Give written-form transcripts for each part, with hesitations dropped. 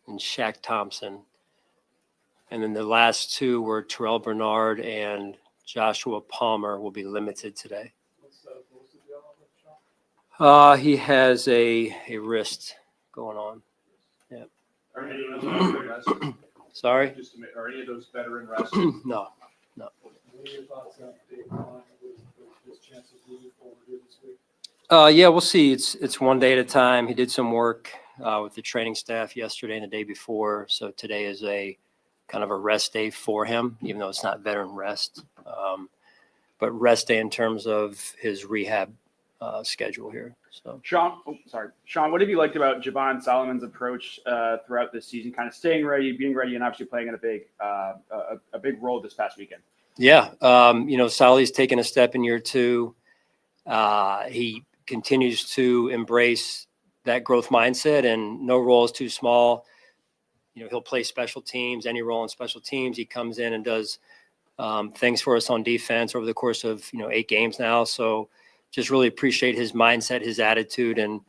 and Shaq Thompson. And then the last two were Terrell Bernard and Joshua Palmer will be limited today. He has a wrist going on. Yeah. Are any of those veteran rested? Sorry? Are any of those veteran rested? No. What are your thoughts on Dave Beane with his chances moving forward here this week? Yeah, we'll see. It's one day at a time. He did some work with the training staff yesterday and the day before. So today is a kind of a rest day for him, even though it's not veteran rest. But rest day in terms of his rehab schedule here. So Sean, what have you liked about Javon Solomon's approach throughout this season, kind of staying ready, being ready, and obviously playing in a big role this past weekend? Yeah, Solly's taken a step in year two. He continues to embrace that growth mindset, and no role is too small. He'll play special teams, any role in special teams. He comes in and does things for us on defense over the course of 8 games now. So just really appreciate his mindset, his attitude, and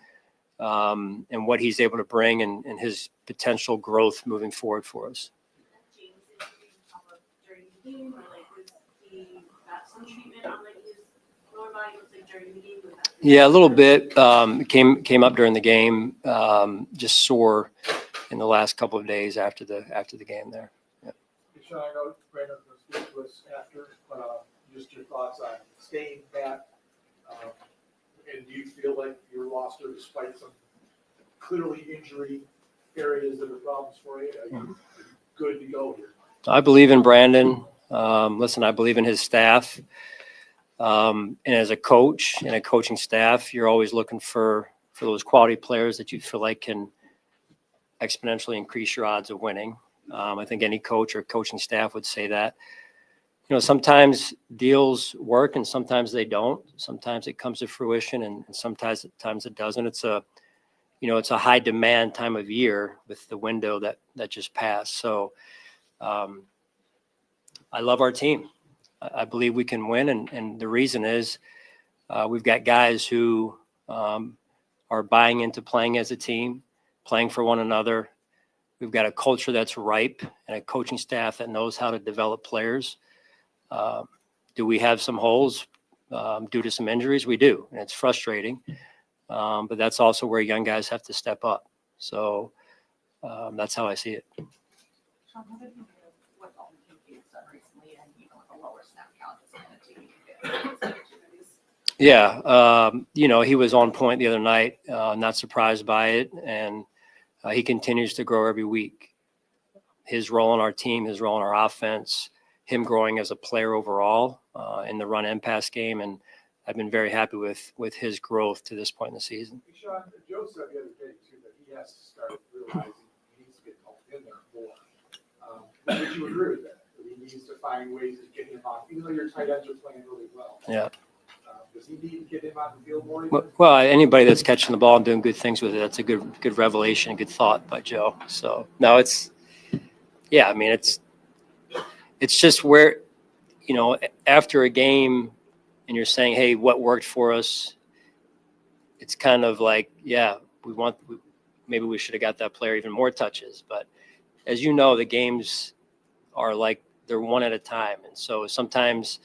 what he's able to bring and his potential growth moving forward for us. Yeah, a little bit. Came up during the game. Just sore in the last couple of days after the game there. Yeah. Sean, I know Brandon was speaking to us after. Just your thoughts on staying back. And do you feel like your roster, despite some clearly injury areas that are problems for you, are you good to go here? I believe in Brandon. Listen, I believe in his staff. And as a coach and a coaching staff, you're always looking for those quality players that you feel like can exponentially increase your odds of winning. I think any coach or coaching staff would say that. Sometimes deals work and sometimes they don't. Sometimes it comes to fruition and sometimes it doesn't. It's a high demand time of year with the window that just passed. So I love our team. I believe we can win. And the reason is we've got guys who are buying into playing as a team, playing for one another. We've got a culture that's ripe and a coaching staff that knows how to develop players. Do we have some holes due to some injuries? We do, and it's frustrating. But that's also where young guys have to step up. So that's how I see it. Sean, how did you do what all the teams done recently and with a lower snap count just kind of Yeah, he was on point the other night. Not surprised by it, and he continues to grow every week. His role in our team, his role in our offense, him growing as a player overall in the run and pass game, and I've been very happy with his growth to this point in the season. Sean, Joe said the other day too that he has to start realizing he needs to get help in there more. Would you agree with that? That he needs to find ways to get him on, even though your tight ends are playing really well. Yeah. Does he need to get him on the field more? Well, anybody that's catching the ball and doing good things with it, that's a good revelation, a good thought by Joe. So no, it's just where, after a game and you're saying, hey, what worked for us? It's kind of like, yeah, maybe we should have got that player even more touches. But as you know, the games are like they're one at a time. And so sometimes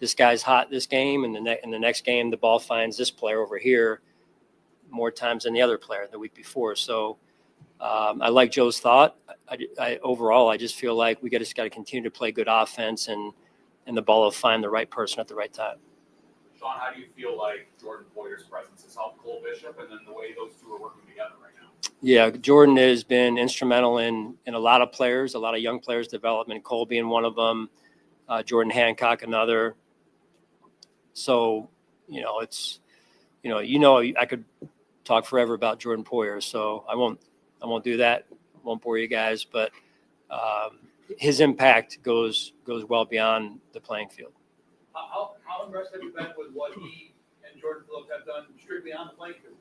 this guy's hot this game, and in the next game, the ball finds this player over here more times than the other player the week before. So I like Joe's thought. Overall, I just feel like we just got to continue to play good offense, and the ball will find the right person at the right time. Sean, how do you feel like Jordan Poyer's presence has helped Cole Bishop, and then the way those two are working together right now? Yeah, Jordan has been instrumental in a lot of players, a lot of young players' development. Cole being one of them, Jordan Hancock another. So, I could talk forever about Jordan Poyer, so I won't do that. I won't bore you guys, but his impact goes well beyond the playing field. How impressed have you been with what he and Jordan Phillips have done strictly on the playing field?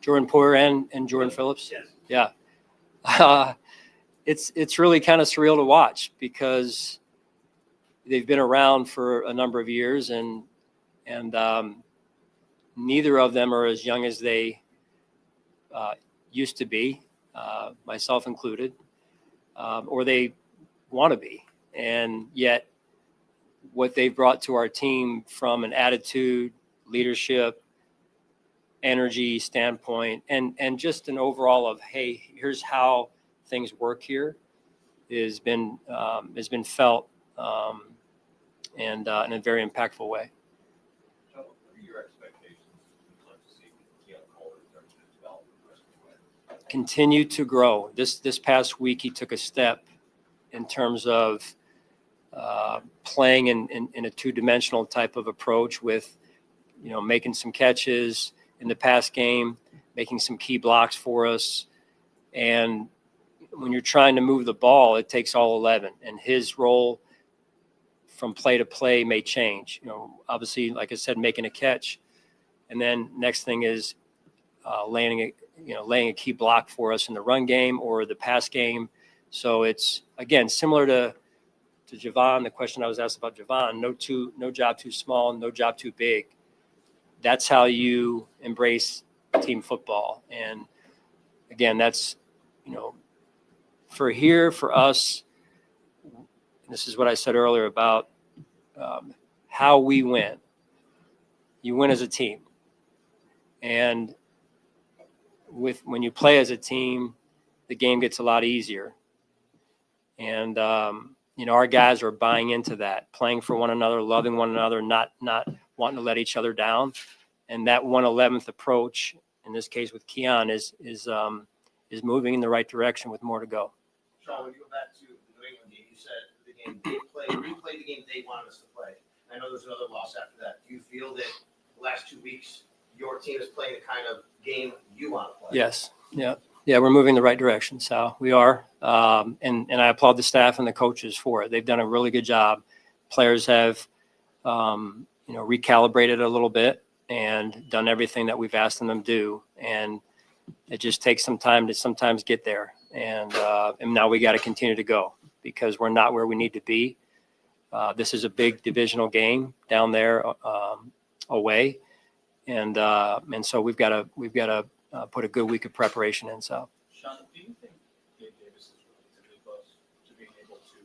Jordan Poyer and Jordan Phillips? Yes. Yeah. It's really kind of surreal to watch because they've been around for a number of years, and neither of them are as young as they used to be. myself included, or they want to be. And yet what they've brought to our team from an attitude, leadership, energy standpoint, and just an overall of, hey, here's how things work here, has been felt and in a very impactful way. So what are your expectations you'd like to see with Keon Cole in terms of development the rest of the way? Continue to grow. This past week, he took a step in terms of playing in a two-dimensional type of approach with, making some catches in the pass game, making some key blocks for us. And when you're trying to move the ball, it takes all 11. And his role from play to play may change. Obviously, like I said, making a catch. And then next thing is laying a key block for us in the run game or the pass game. So it's, again, similar to Javon, the question I was asked about Javon, no job too small, no job too big. That's how you embrace team football. And again, that's, for us, this is what I said earlier about how we win. You win as a team. And when you play as a team, the game gets a lot easier. And, our guys are buying into that, playing for one another, loving one another, not wanting to let each other down. And that 1/11th approach, in this case with Keon, is moving in the right direction with more to go. Sean, when you go back to the New England game, you said the game they replayed the game they wanted us to play. I know there's another loss after that. Do you feel that the last 2 weeks your team is playing the kind of game you want to play? Yes. Yeah, we're moving in the right direction, Sal. We are. And I applaud the staff and the coaches for it. They've done a really good job. Players have, recalibrated a little bit and done everything that we've asked them to do. And it just takes some time to sometimes get there. And now we got to continue to go because we're not where we need to be. This is a big divisional game down there away. And so we've got to put a good week of preparation in. So, Sean, do you think Gabe Davis is relatively close to being able to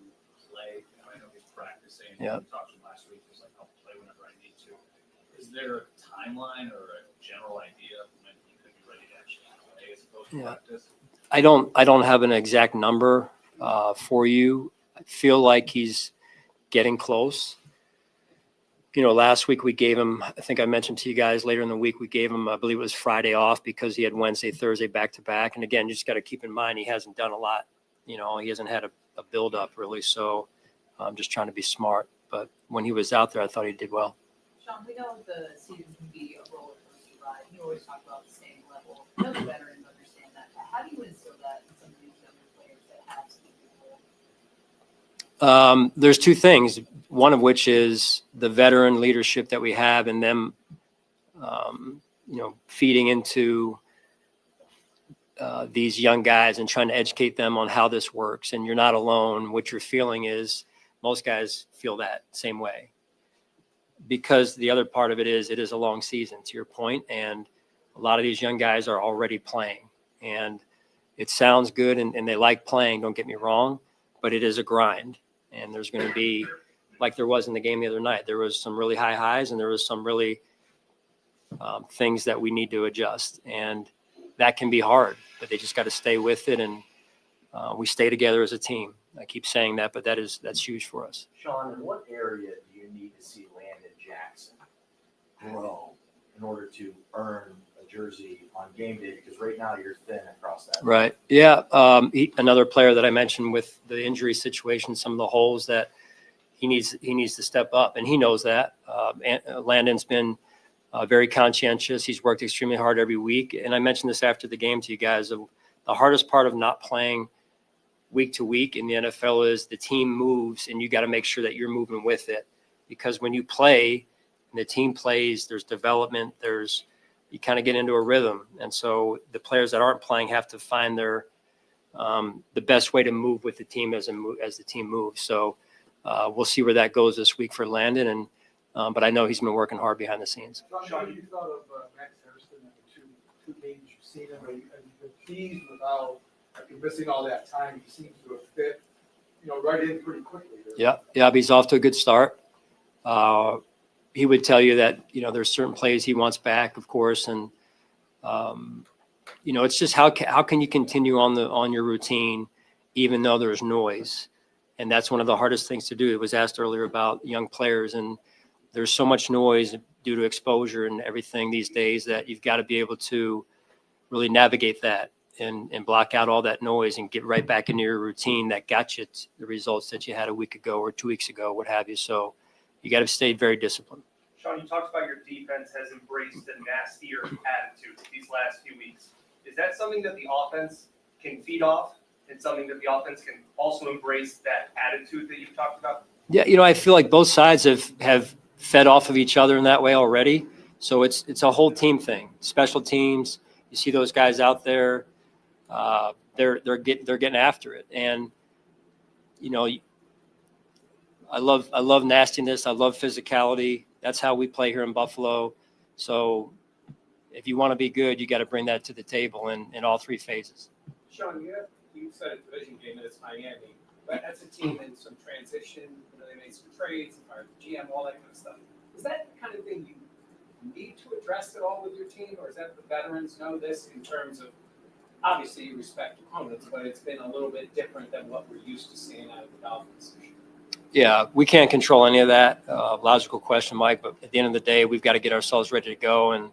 play? I know he's practicing. Yeah. We talked to him last week. He's like, I'll play whenever I need to. Is there a timeline or a general idea when he could be ready to actually play as opposed to practice? I don't have an exact number for you. I feel like he's getting close. Last week we gave him, I think I mentioned to you guys later in the week, we gave him, I believe it was Friday off because he had Wednesday, Thursday back to back. And again, you just got to keep in mind, he hasn't done a lot. He hasn't had a build up really. So I'm just trying to be smart. But when he was out there, I thought he did well. Sean, we know the season can be a roller coaster ride. You always talk about the same level. No veterans understand that. How do you instill that in some of these younger players that have some people? There's two things. One of which is the veteran leadership that we have and them, feeding into these young guys and trying to educate them on how this works. And you're not alone. What you're feeling is most guys feel that same way. Because the other part of it is a long season, to your point, and a lot of these young guys are already playing. And it sounds good and they like playing, don't get me wrong, but it is a grind. And there's going to be, like there was in the game the other night, there was some really high highs and there was some really things that we need to adjust. And that can be hard, but they just got to stay with it. And we stay together as a team. I keep saying that, but that's huge for us. Sean, in what area do you need to see Landon Jackson grow in order to earn a jersey on game day? Because right now you're thin across that. Right. Yeah. Another player that I mentioned with the injury situation, some of the holes that he needs to step up, and he knows that. Landon's been very conscientious. He's worked extremely hard every week. And I mentioned this after the game to you guys. The hardest part of not playing week to week in the NFL is the team moves, and you got to make sure that you're moving with it. Because when you play and the team plays, there's development, you kind of get into a rhythm. And so the players that aren't playing have to find their the best way to move with the team as the team moves. So we'll see where that goes this week for Landon. And but I know he's been working hard behind the scenes. Sean, what you thought of Max Harrison in the two games you've seen him? Have you been pleased with how after missing all that time, he seems to have fit, right in pretty quickly. Yeah, he's off to a good start. He would tell you that, there's certain plays he wants back, of course. And, it's just how can you continue on your routine, even though there's noise? And that's one of the hardest things to do. It was asked earlier about young players, and there's so much noise due to exposure and everything these days that you've got to be able to really navigate that and block out all that noise and get right back into your routine that got you the results that you had a week ago or 2 weeks ago, what have you. So you got to stay very disciplined. Sean, you talked about your defense has embraced a nastier attitude these last few weeks. Is that something that the offense can feed off and something that the offense can also embrace, that attitude that you've talked about? Yeah, I feel like both sides have fed off of each other in that way already. So it's a whole team thing. Special teams, you see those guys out there, they're getting after it. And I love nastiness. I love physicality. That's how we play here in Buffalo. So if you want to be good, you got to bring that to the table in all three phases. Sean, you said a division game and it's Miami, but that's a team in some transition. They made some trades, fired the GM, all that kind of stuff. Is that the kind of thing you need to address at all with your team, or is that the veterans know this in terms of, obviously you respect opponents, but it's been a little bit different than what we're used to seeing out of the Dolphins? Yeah, we can't control any of that. Logical question, Mike, but at the end of the day, we've got to get ourselves ready to go. And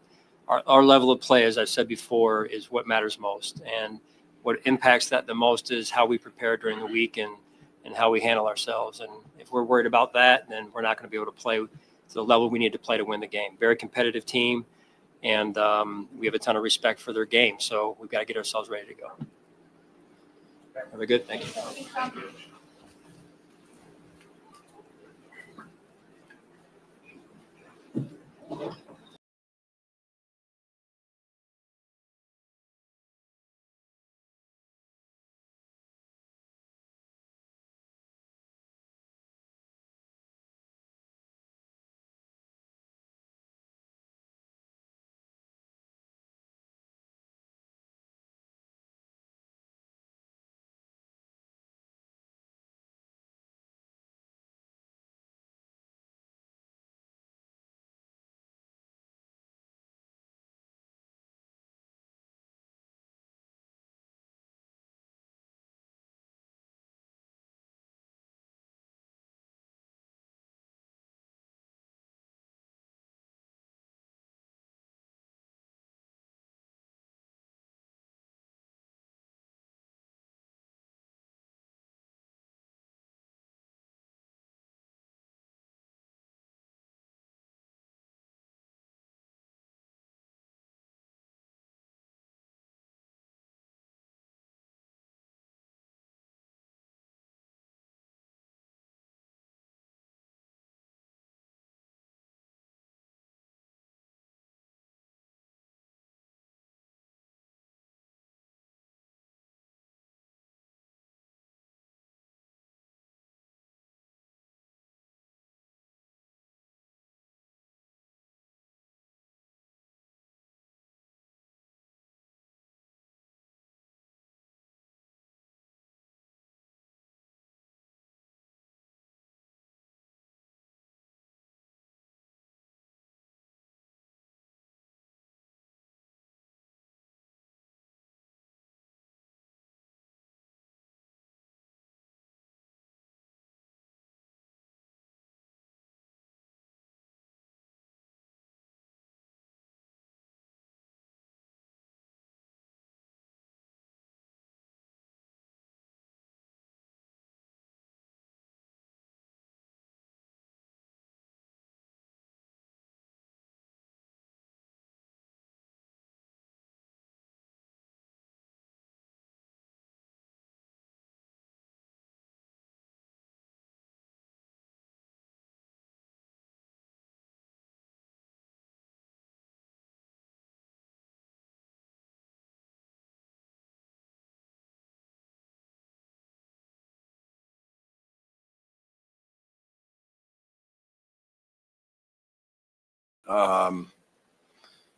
our level of play, as I've said before, is what matters most. And what impacts that the most is how we prepare during the week and how we handle ourselves. And if we're worried about that, then we're not going to be able to play to the level we need to play to win the game. Very competitive team, and we have a ton of respect for their game. So we've got to get ourselves ready to go. Very good. Thank you.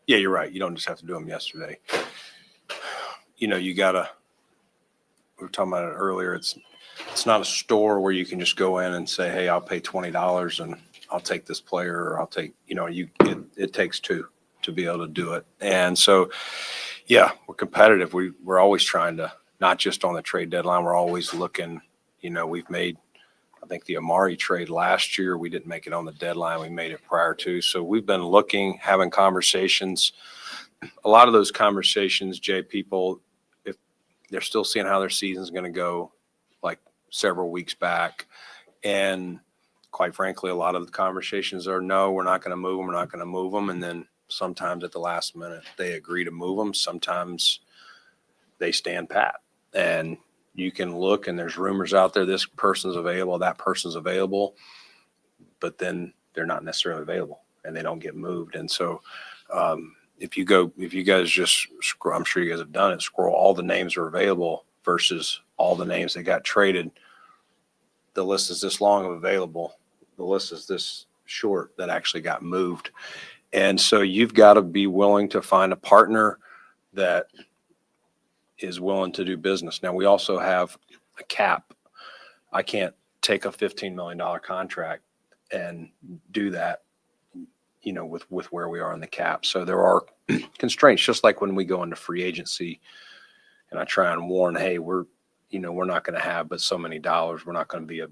Yeah, you're right. You don't just have to do them yesterday. You gotta we were talking about it earlier. It's not a store where you can just go in and say, hey, I'll pay $20 and I'll take this player, or I'll take, it takes two to be able to do it. And so, yeah, we're competitive. We're always trying to, not just on the trade deadline, we're always looking, we've made, I think the Amari trade last year, we didn't make it on the deadline. We made it prior to. So we've been looking, having conversations. A lot of those conversations, Jay, people, if they're still seeing how their season's going to go, like several weeks back. And quite frankly, a lot of the conversations are, no, we're not going to move them. We're not going to move them. And then sometimes at the last minute, they agree to move them. Sometimes they stand pat. And you can look and there's rumors out there, this person's available, that person's available, but then they're not necessarily available and they don't get moved. And so if you guys just scroll, I'm sure you guys have done it, scroll all the names are available versus all the names that got traded. The list is this long of available. The list is this short that actually got moved. And so you've got to be willing to find a partner that is willing to do business. Now, we also have a cap. I can't take a $15 million contract and do that, with where we are in the cap. So there are constraints, just like when we go into free agency and I try and warn, hey, we're not going to have but so many dollars. We're not going to be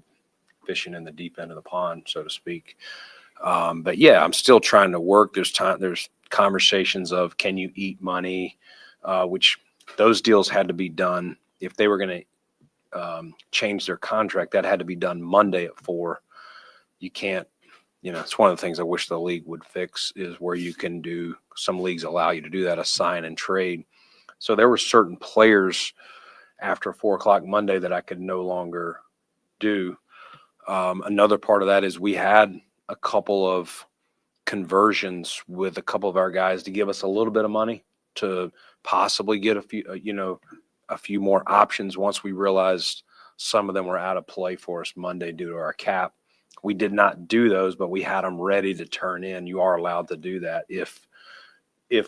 fishing in the deep end of the pond, so to speak. But yeah, I'm still trying to work. There's conversations of, can you eat money, which those deals had to be done. If they were going to change their contract, that had to be done Monday at 4. You can't, it's one of the things I wish the league would fix, is where you can do, some leagues allow you to do that, a sign and trade. So there were certain players after 4:00 Monday that I could no longer do. Another part of that is we had a couple of conversions with a couple of our guys to give us a little bit of money to possibly get a few more options once we realized some of them were out of play for us Monday due to our cap. We did not do those, but we had them ready to turn in. You are allowed to do that if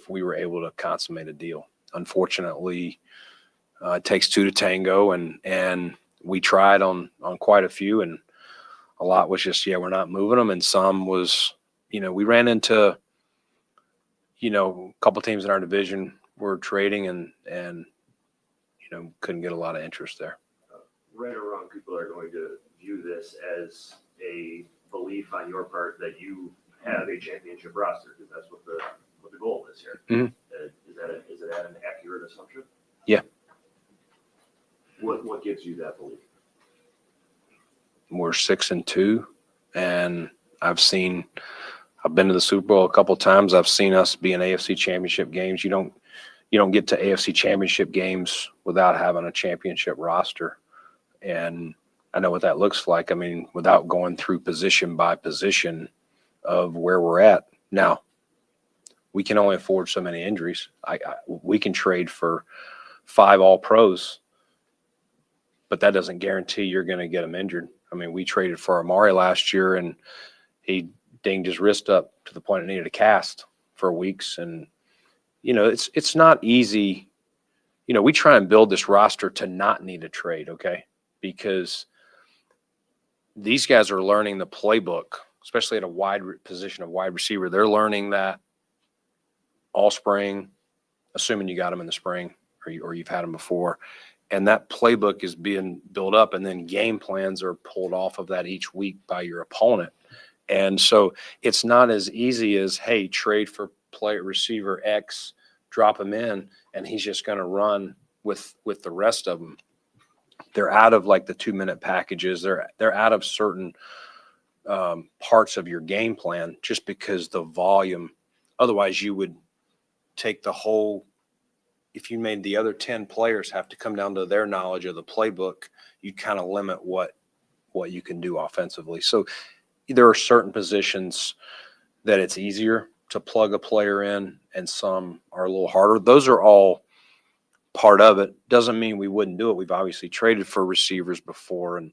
we were able to consummate a deal. Unfortunately, it takes two to tango, and we tried on quite a few, and a lot was just, we're not moving them, and some was, we ran into, a couple teams in our division were trading and couldn't get a lot of interest there. Right or wrong, people are going to view this as a belief on your part that you have a championship roster, because that's what the goal is here. Mm-hmm. Is that an accurate assumption? Yeah. What gives you that belief? We're 6-2, and I've been to the Super Bowl a couple times. I've seen us be in AFC championship games. You don't get to AFC championship games without having a championship roster. And I know what that looks like. I mean, without going through position by position of where we're at. Now, we can only afford so many injuries. We can trade for 5 All-Pros, but that doesn't guarantee you're going to get them injured. I mean, we traded for Amari last year, and he dinged his wrist up to the point it needed a cast for weeks. And, it's not easy. We try and build this roster to not need a trade, okay? Because these guys are learning the playbook, especially at a wide position of wide receiver. They're learning that all spring, assuming you got them in the spring or you've had them before. And that playbook is being built up, and then game plans are pulled off of that each week by your opponent. And so it's not as easy as, hey, trade for receiver X, drop him in, and he's just going to run with the rest of them. They're out of like the 2-minute packages. They're out of certain parts of your game plan just because the volume. Otherwise, you would take the whole. If you made the other 10 players have to come down to their knowledge of the playbook, you kind of limit what you can do offensively. So there are certain positions that it's easier to plug a player in, and some are a little harder. Those are all part of it. Doesn't mean we wouldn't do it. We've obviously traded for receivers before, and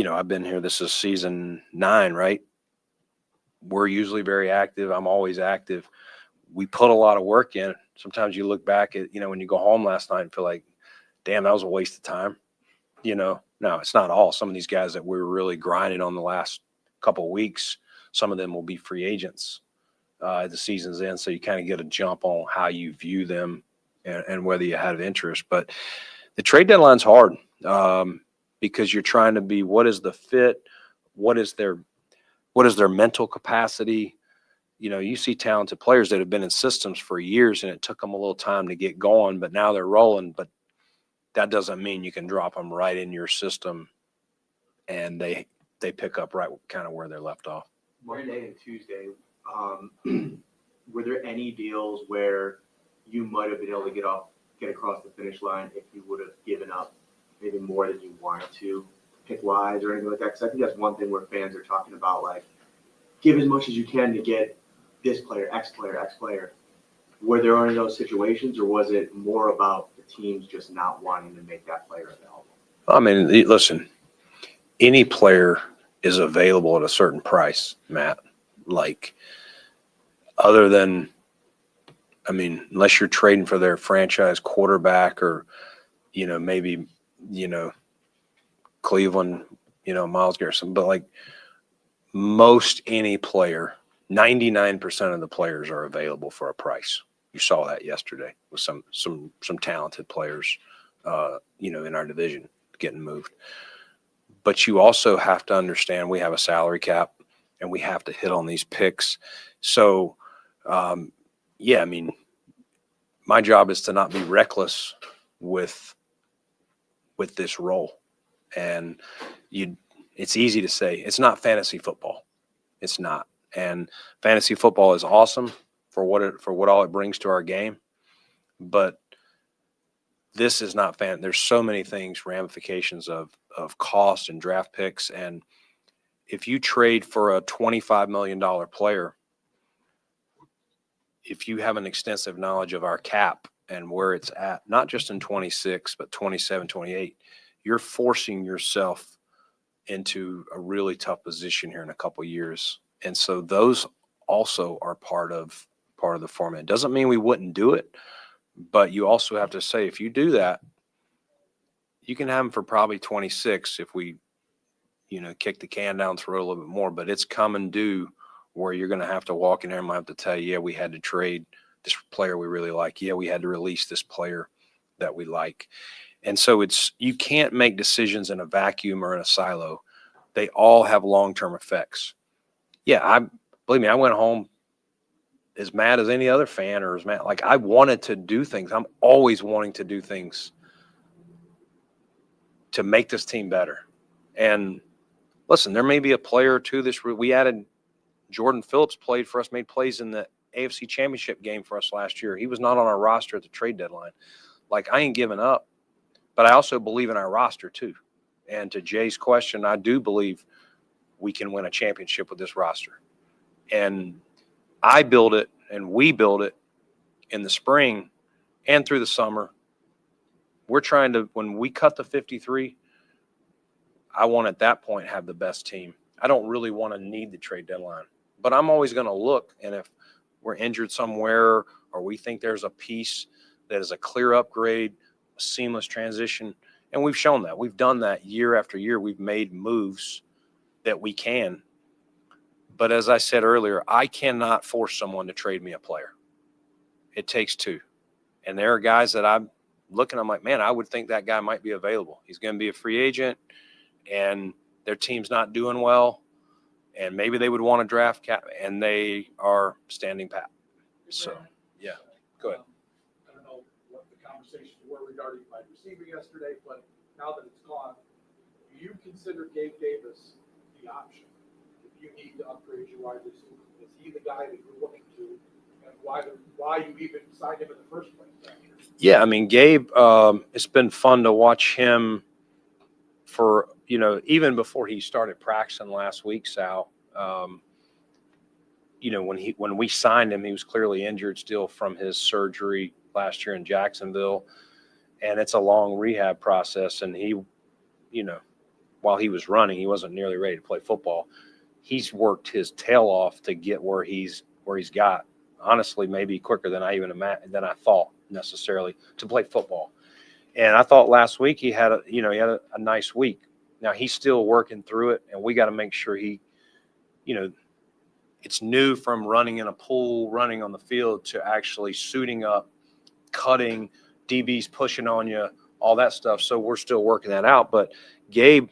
I've been here. This is season 9, right? We're usually very active. I'm always active. We put a lot of work in. Sometimes you look back at, when you go home last night and feel like, damn, that was a waste of time. No, it's not all. Some of these guys that we're really grinding on the last couple of weeks, some of them will be free agents at the season's end. So you kind of get a jump on how you view them and whether you have interest. But the trade deadline's hard because you're trying to be, what is the fit? What is their mental capacity? You see talented players that have been in systems for years and it took them a little time to get going, but now they're rolling. But that doesn't mean you can drop them right in your system and they pick up right kind of where they're left off. Monday and Tuesday, were there any deals where you might have been able to get across the finish line if you would have given up maybe more than you wanted to, pick wise or anything like that? Because I think that's one thing where fans are talking about, like, give as much as you can to get this player, X player, X player. Were there any of those situations, or was it more about the teams just not wanting to make that player available? I mean, listen, any player is available at a certain price, Matt. Like, other than, unless you're trading for their franchise quarterback or, maybe, Cleveland, Myles Garrison. But like most any player, 99% of the players are available for a price. You saw that yesterday with some talented players, in our division getting moved. But you also have to understand we have a salary cap and we have to hit on these picks. So, my job is to not be reckless with this role. And it's easy to say it's not fantasy football. It's not. And fantasy football is awesome for what all it brings to our game. But this is not there's so many things, ramifications of cost and draft picks. And if you trade for a $25 million player, if you have an extensive knowledge of our cap and where it's at, not just in 26, but 27, 28, you're forcing yourself into a really tough position here in a couple of years. And so those also are part of the format. It doesn't mean we wouldn't do it, but you also have to say, if you do that, you can have them for probably 26 if we, kick the can down the road a little bit more, but it's coming due where you're going to have to walk in there and I have to tell you, yeah, we had to trade this player we really like. Yeah, we had to release this player that we like. And so you can't make decisions in a vacuum or in a silo. They all have long-term effects. Yeah, believe me, I went home as mad as any other fan or as mad. Like, I wanted to do things. I'm always wanting to do things to make this team better. And listen, there may be a player or two we added. Jordan Phillips played for us, made plays in the AFC Championship game for us last year. He was not on our roster at the trade deadline. Like, I ain't giving up, but I also believe in our roster too. And to Jay's question, I do believe we can win a championship with this roster. And I build it and we build it in the spring and through the summer. We're trying to, when we cut the 53, I want at that point have the best team. I don't really want to need the trade deadline, but I'm always going to look. And if we're injured somewhere or we think there's a piece that is a clear upgrade, a seamless transition, and we've shown that. We've done that year after year. We've made moves that we can. But as I said earlier, I cannot force someone to trade me a player. It takes two. And there are guys that I'm looking, I'm like, man, I would think that guy might be available. He's going to be a free agent and their team's not doing well. And maybe they would want to draft cap, and they are standing pat. So, yeah, go ahead. I don't know what the conversations were regarding wide receiver yesterday, but now that it's gone, do you consider Gabe Davis the option? If you need to upgrade your wide receiver, is he the guy that you're looking to, and why you even signed him in the first place? Yeah, Gabe, it's been fun to watch him for, even before he started practicing last week, Sal. When we signed him, he was clearly injured still from his surgery last year in Jacksonville. And it's a long rehab process. And he, while he was running, he wasn't nearly ready to play football. He's worked his tail off to get where he's got, honestly, maybe quicker than I thought necessarily to play football. And I thought last week he had a nice week. Now he's still working through it, and we got to make sure it's new from running in a pool, running on the field to actually suiting up, cutting, DBs pushing on you, all that stuff. So we're still working that out. But Gabe,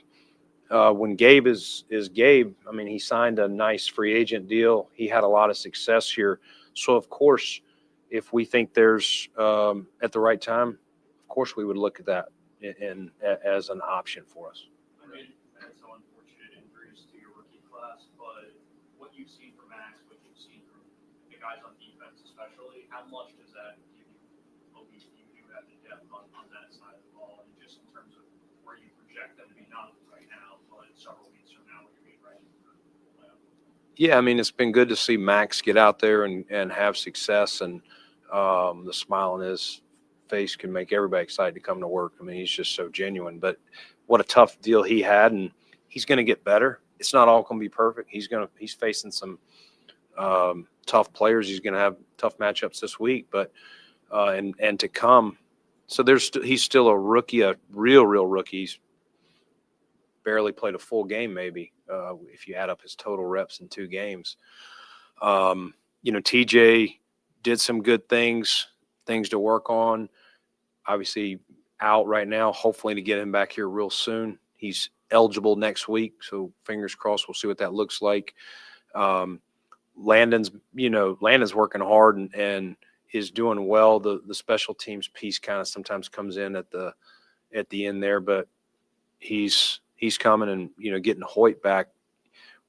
when Gabe is Gabe, I mean, he signed a nice free agent deal. He had a lot of success here. So of course, if we think there's at the right time, of course we would look at that as an option for us. I mean, had some unfortunate injuries to your rookie class, but what you've seen from Max, what you've seen from the guys on defense especially, how much does that give you belief you do have the depth on that side of the ball, and just in terms of where you project them to be, not right now, but several weeks from now when you're getting ready for the playoff? Yeah, I mean, it's been good to see Max get out there and have success, and the smile on his face can make everybody excited to come to work. I mean, he's just so genuine. But what a tough deal he had, and he's going to get better. It's not all going to be perfect. He's facing some tough players. He's going to have tough matchups this week, but and to come. So he's still a rookie, a real rookie. He's barely played a full game, maybe if you add up his total reps in 2 games. TJ did some good things to work on. Obviously out right now, hopefully to get him back here real soon. He's eligible next week, so fingers crossed. We'll see what that looks like. Landon's working hard and is doing well. The special teams piece kind of sometimes comes in at the end there, but he's coming, and getting Hoyt back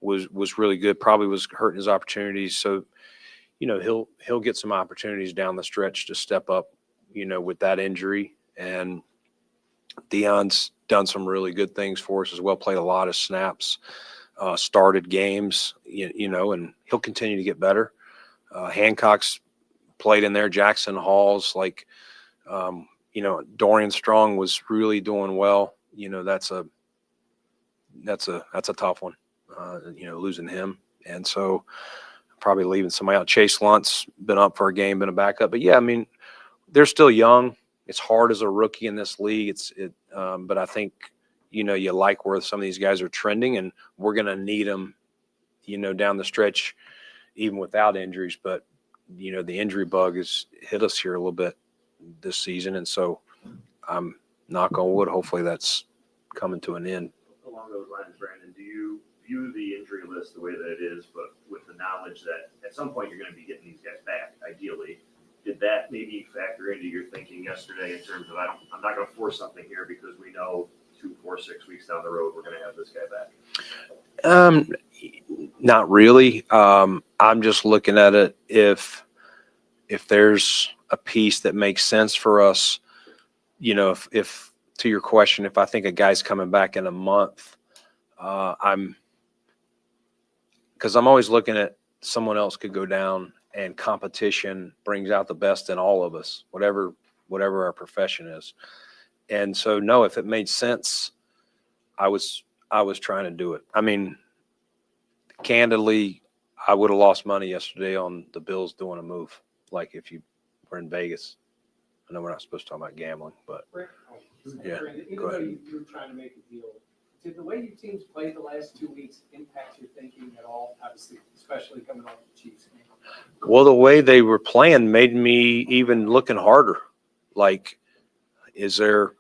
was really good. Probably was hurting his opportunities. So, he'll get some opportunities down the stretch to step up, with that injury. And Deion's done some really good things for us as well. Played a lot of snaps, started games, and he'll continue to get better. Hancock's played in there. Jackson Hall's Dorian Strong was really doing well. That's a tough one, losing him. And so probably leaving somebody out. Chase Lunt's been up for a game, been a backup. But yeah, I mean, they're still young. It's hard as a rookie in this league. But I think, you like where some of these guys are trending, and we're going to need them, down the stretch, even without injuries. But, the injury bug has hit us here a little bit this season. And so I'm knock on wood. Hopefully that's coming to an end. Along those lines, Brandon, do you view the injury list the way that it is, but with the knowledge that at some point you're going to be getting these guys back, ideally? Did that maybe factor into your thinking yesterday in terms of I'm not going to force something here because we know 2, 4, 6 weeks down the road we're going to have this guy back? Not really. I'm just looking at it if there's a piece that makes sense for us, if to your question, if I think a guy's coming back in a month, because I'm always looking at someone else could go down, and competition brings out the best in all of us, whatever our profession is. And so, no, if it made sense, I was trying to do it. I mean, candidly, I would have lost money yesterday on the Bills doing a move, like if you were in Vegas. I know we're not supposed to talk about gambling, but yeah, Even go though ahead. you were trying to make a deal, did the way your teams played the last 2 weeks impact your thinking at all? Obviously, especially coming off the Chiefs game. Well, the way they were playing made me even looking harder. Like, we're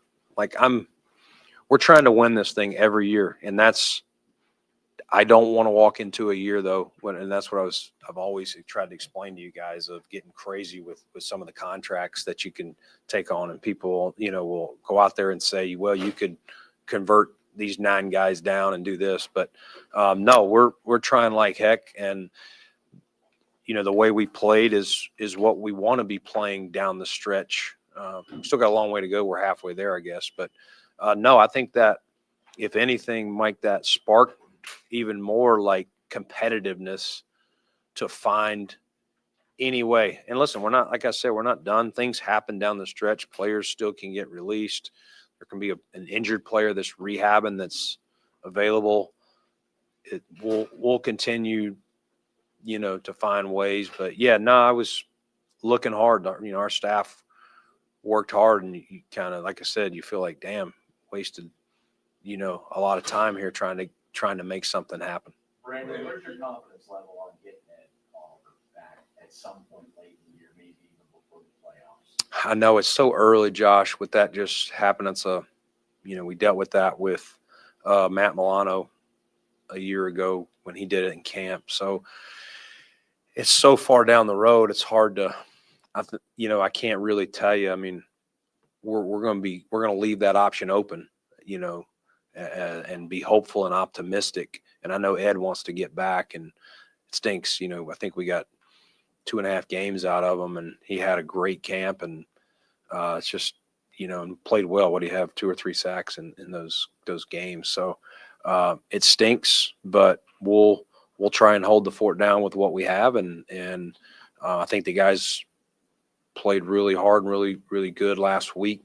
trying to win this thing every year. And I don't want to walk into a year though. And that's what I've always tried to explain to you guys, of getting crazy with some of the contracts that you can take on. And people, will go out there and say, well, you could convert these 9 guys down and do this. But no, we're trying like heck. And, the way we played is what we want to be playing down the stretch. Still got a long way to go. We're halfway there, I guess. But no, I think that if anything, Mike, that sparked even more like competitiveness to find any way. And listen, we're not, like I said, we're not done. Things happen down the stretch. Players still can get released. There can be an injured player that's rehabbing that's available. We'll continue, to find ways. But yeah, no, I was looking hard. Our staff worked hard, and you kind of, like I said, you feel like, damn, wasted, a lot of time here trying to make something happen. Brandon, where's your confidence level on getting it all back at some point late in the year, maybe even before the playoffs? I know it's so early, Josh, with that just happening. So, we dealt with that with Matt Milano a year ago when he did it in camp. So it's so far down the road. It's hard to, I can't really tell you. I mean, we're going to leave that option open, and be hopeful and optimistic. And I know Ed wants to get back, and it stinks. I think we got 2.5 games out of him, and he had a great camp, and it's just, and played well. What do you have, 2 or 3 sacks in those games? So it stinks, but we'll try and hold the fort down with what we have, and I think the guys played really hard and really, really good last week,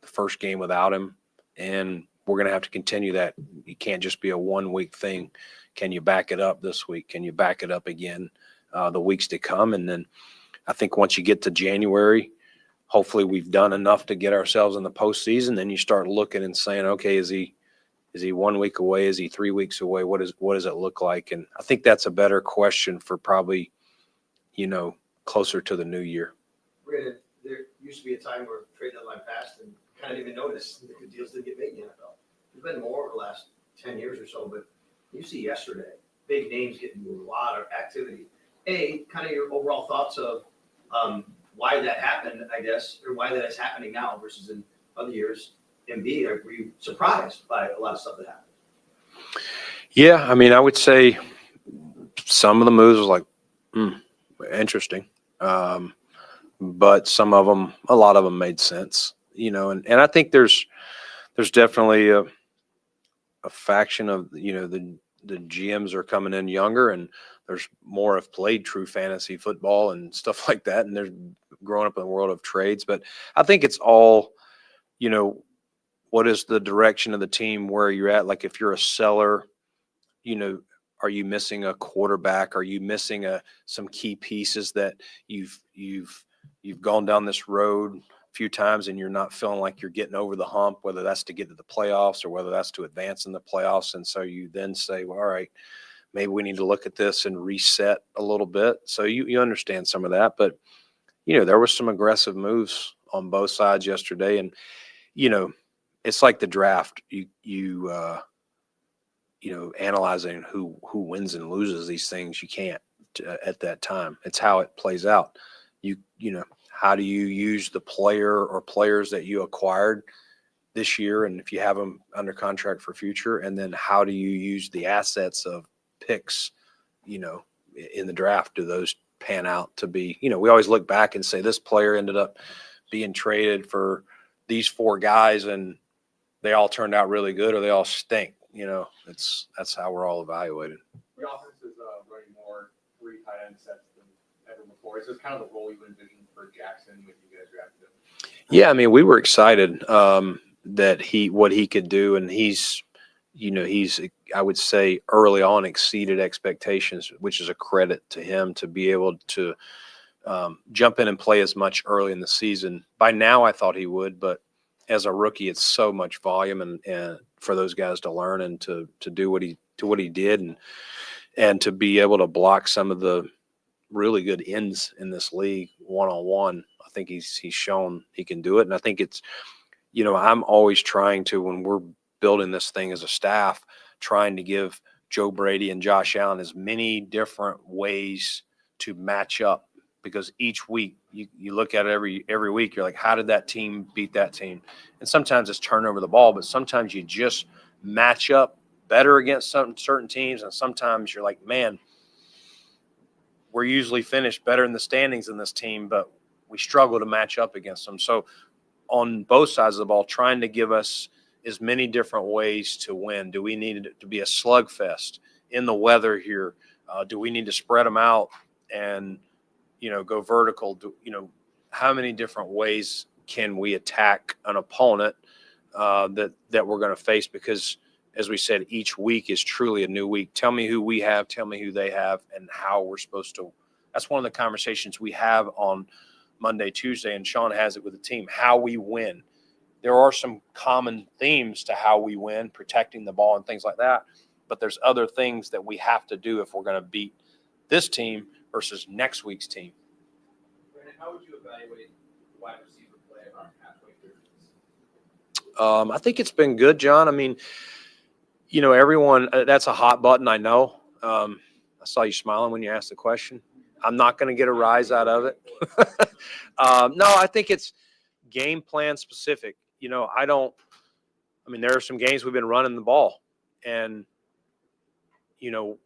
the first game without him, and we're going to have to continue that. You can't just be a 1-week thing. Can you back it up this week? Can you back it up again the weeks to come? And then I think once you get to January, hopefully we've done enough to get ourselves in the postseason. Then you start looking and saying, okay, is he 1 week away? Is he 3 weeks away? What does it look like? And I think that's a better question for probably, closer to the new year. Brandon, there used to be a time where trade deadline passed and kind of didn't even notice the deals didn't get made in the NFL. There's been more over the last 10 years or so, but you see yesterday, big names getting moved, a lot of activity. Kind of your overall thoughts of why that happened, I guess, or why that is happening now versus in other years. And B, were you surprised by a lot of stuff that happened? Yeah, I mean, I would say some of the moves was like, interesting. But some of them, a lot of them made sense, and I think there's definitely a faction of, the GMs are coming in younger, and there's more have played true fantasy football and stuff like that. And they're growing up in the world of trades, but I think it's all, what is the direction of the team, where you're at? Like if you're a seller, are you missing a quarterback? Are you missing some key pieces that you've gone down this road a few times and you're not feeling like you're getting over the hump, whether that's to get to the playoffs or whether that's to advance in the playoffs. And so you then say, well, all right, maybe we need to look at this and reset a little bit. So you understand some of that, but there was some aggressive moves on both sides yesterday. And, it's like the draft, analyzing who wins and loses these things. You can't at that time. It's how it plays out. How do you use the player or players that you acquired this year, and if you have them under contract for future, and then how do you use the assets of picks, in the draft? Do those pan out to be, we always look back and say this player ended up being traded for these 4 guys and they all turned out really good, or they all stink. That's how we're all evaluated. The offense is running more 3 tight end sets than ever before. Is this kind of the role you envisioned for Jackson when you guys drafted him? Yeah, I mean, we were excited that what he could do, and he's I would say early on exceeded expectations, which is a credit to him to be able to jump in and play as much early in the season. By now, I thought he would, but as a rookie, it's so much volume and for those guys to learn and to do what he did and to be able to block some of the really good ends in this league one-on-one. I think he's shown he can do it. And I think it's, I'm always trying to, when we're building this thing as a staff, trying to give Joe Brady and Josh Allen as many different ways to match up, because each week you look at it every week, you're like, how did that team beat that team? And sometimes it's turn over the ball, but sometimes you just match up better against certain teams. And sometimes you're like, man, we're usually finished better in the standings than this team, but we struggle to match up against them. So on both sides of the ball, trying to give us as many different ways to win. Do we need it to be a slugfest in the weather here? Do we need to spread them out and, go vertical? How many different ways can we attack an opponent that we're going to face? Because, as we said, each week is truly a new week. Tell me who we have, tell me who they have, and how we're supposed to. That's one of the conversations we have on Monday, Tuesday, and Sean has it with the team, how we win. There are some common themes to how we win, protecting the ball and things like that. But there's other things that we have to do if we're going to beat this team versus next week's team. Brandon, how would you evaluate wide receiver play about halfway through? I think it's been good, John. I mean, you know, everyone, that's a hot button, I know. I saw you smiling when you asked the question. I'm not going to get a rise out of it. No, I think it's game plan specific. You know, there are some games we've been running the ball, and, you know,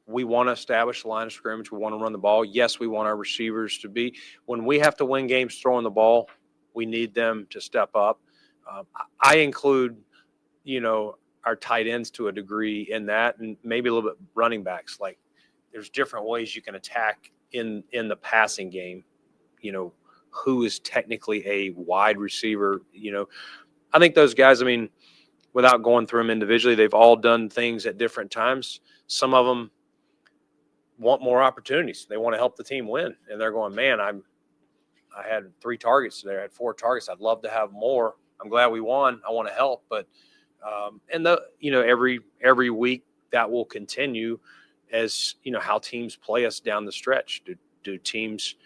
we want to establish the line of scrimmage. We want to run the ball. Yes, we want our receivers to be. When we have to win games throwing the ball, we need them to step up. I include, you know, our tight ends to a degree in that, and maybe a little bit running backs. Like, there's different ways you can attack in the passing game. You know, who is technically a wide receiver? You know, I think those guys, I mean, without going through them individually, they've all done things at different times. Some of them want more opportunities. They want to help the team win. And they're going, man, I had 3 targets today. I had 4 targets. I'd love to have more. I'm glad we won. I want to help. But, you know, every week that will continue as, you know, how teams play us down the stretch. Do teams,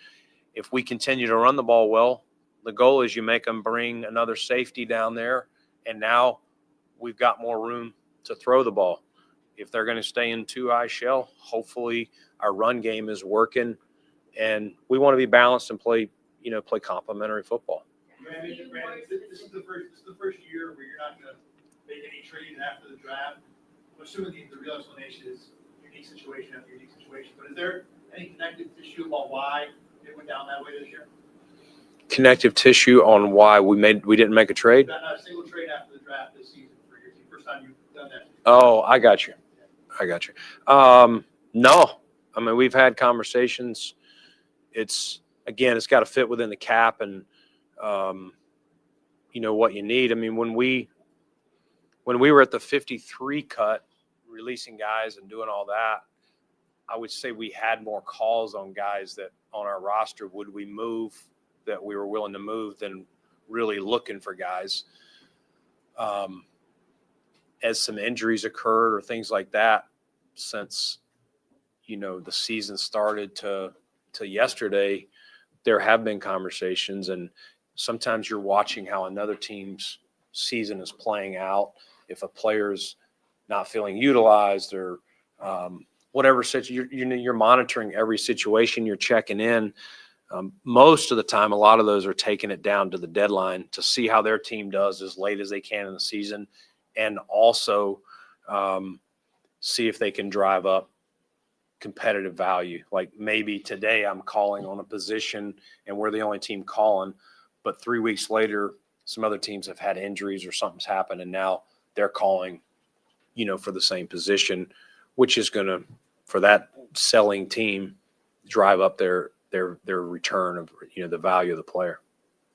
if we continue to run the ball well, the goal is you make them bring another safety down there. And now we've got more room to throw the ball. If they're going to stay in 2-eye shell, hopefully our run game is working, and we want to be balanced and play complementary football. Brandon, this is the first year where you're not going to make any trade after the draft. I'm assuming the real explanation is unique situation after unique situation. But is there any connective tissue about why it went down that way this year? Connective tissue on why we didn't make a trade? Not a single trade after the draft this season for your team. First time you've done that. Oh, I got you. No, I mean, we've had conversations. It's got to fit within the cap and, you know, what you need. I mean, when we were at the 53 cut, releasing guys and doing all that, I would say we had more calls on guys that on our roster, would we move, that we were willing to move, than really looking for guys. As some injuries occurred or things like that, since, you know, the season started to yesterday, there have been conversations, and sometimes you're watching how another team's season is playing out. If a player's not feeling utilized or whatever situation, you're monitoring every situation, you're checking in. Most of the time, a lot of those are taking it down to the deadline to see how their team does as late as they can in the season, and also see if they can drive up competitive value. Like, maybe today I'm calling on a position and we're the only team calling, but 3 weeks later, some other teams have had injuries or something's happened, and now they're calling, you know, for the same position, which is going to, for that selling team, drive up their return of, you know, the value of the player.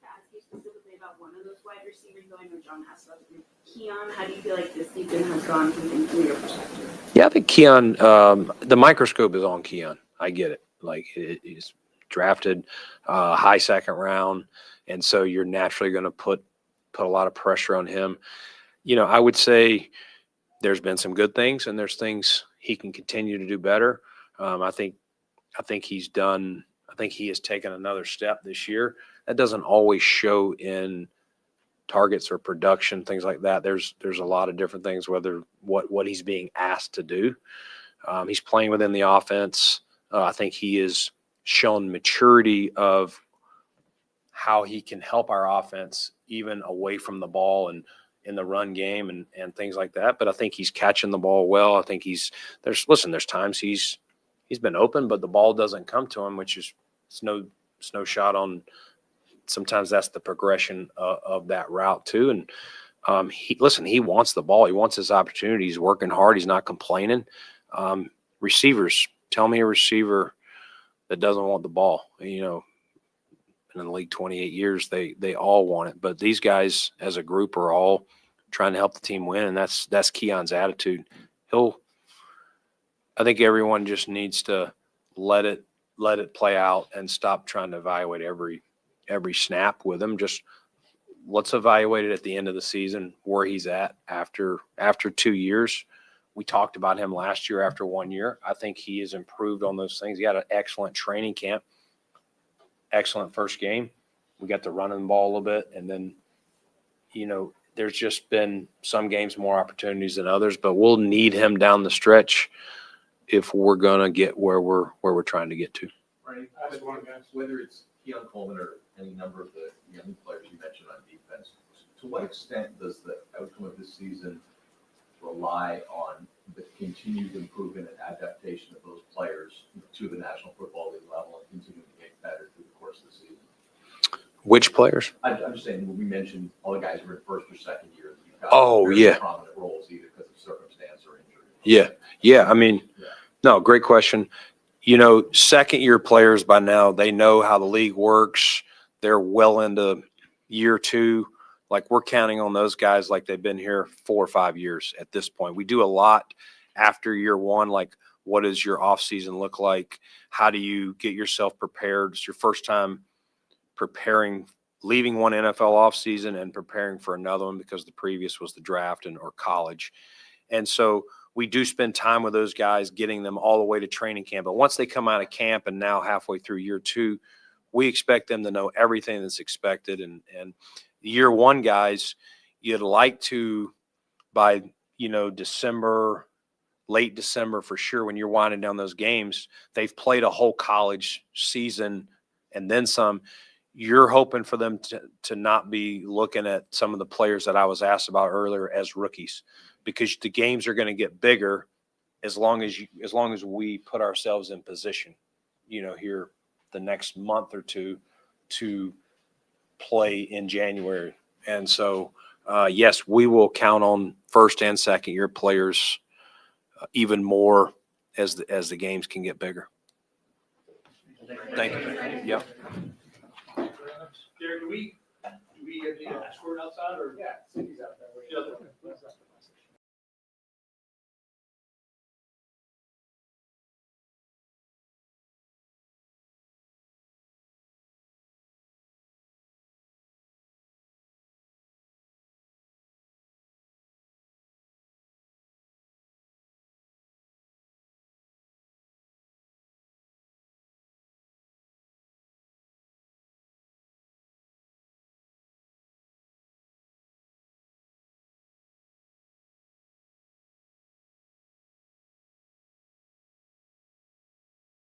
To ask you specifically about one of those wide receivers, though, I know John asked about Keon. How do you feel like this season has gone from your perspective? Yeah, I think Keon, the microscope is on Keon. I get it. Like, he's drafted high second round, and so you're naturally going to put a lot of pressure on him. You know, I would say there's been some good things, and there's things he can continue to do better. I think he's done. I think he has taken another step this year. That doesn't always show in targets or production, things like that. There's a lot of different things, whether what he's being asked to do. He's playing within the offense. I think he has shown maturity of how he can help our offense even away from the ball and in the run game and things like that. But I think he's catching the ball well. I think there's times he's been open, but the ball doesn't come to him, which is it's no shot on. Sometimes that's the progression of that route too. And he wants the ball. He wants his opportunity. He's working hard. He's not complaining. Receivers, tell me a receiver that doesn't want the ball. You know, in the league 28 years, they all want it. But these guys as a group are all trying to help the team win, and that's Keon's attitude. I think everyone just needs to let it let it play out and stop trying to evaluate every snap with him. Just let's evaluate it at the end of the season where he's at after 2 years. We talked about him last year after 1 year. I think he has improved on those things. He had an excellent training camp, excellent first game. We got to run the ball a little bit, and then, there's just been some games more opportunities than others, but we'll need him down the stretch if we're gonna get where we're trying to get to. Right, whether it's Keon Coleman or any number of the young players you mentioned on defense, to what extent does the outcome of this season rely on the continued improvement and adaptation of those players to the National Football League level and continuing to get better through the course of the season? Which players? I'm just saying, when we mentioned all the guys who are in first or second year, you've got Oh, yeah. prominent roles either because of circumstance or injury. Yeah. I mean, no, great question. Second year players by now, they know how the league works. They're well into year 2. Like, we're counting on those guys like they've been here 4 or 5 years at this point. We do a lot after year 1, like what does your off season look like? How do you get yourself prepared? It's your first time preparing, leaving one NFL off season and preparing for another one because the previous was the draft or college. And so we do spend time with those guys, getting them all the way to training camp. But once they come out of camp and now halfway through year 2, we expect them to know everything that's expected. And year 1 guys, you'd like to, by, December, late December for sure, when you're winding down those games, they've played a whole college season and then some. You're hoping for them to not be looking at some of the players that I was asked about earlier as rookies, because the games are going to get bigger as long as we put ourselves in position, here the next month or two to play in January. And so, yes, we will count on first and second year players even more as the games can get bigger. Thank you. Yep. Derek, do we get the scored outside or? Yeah,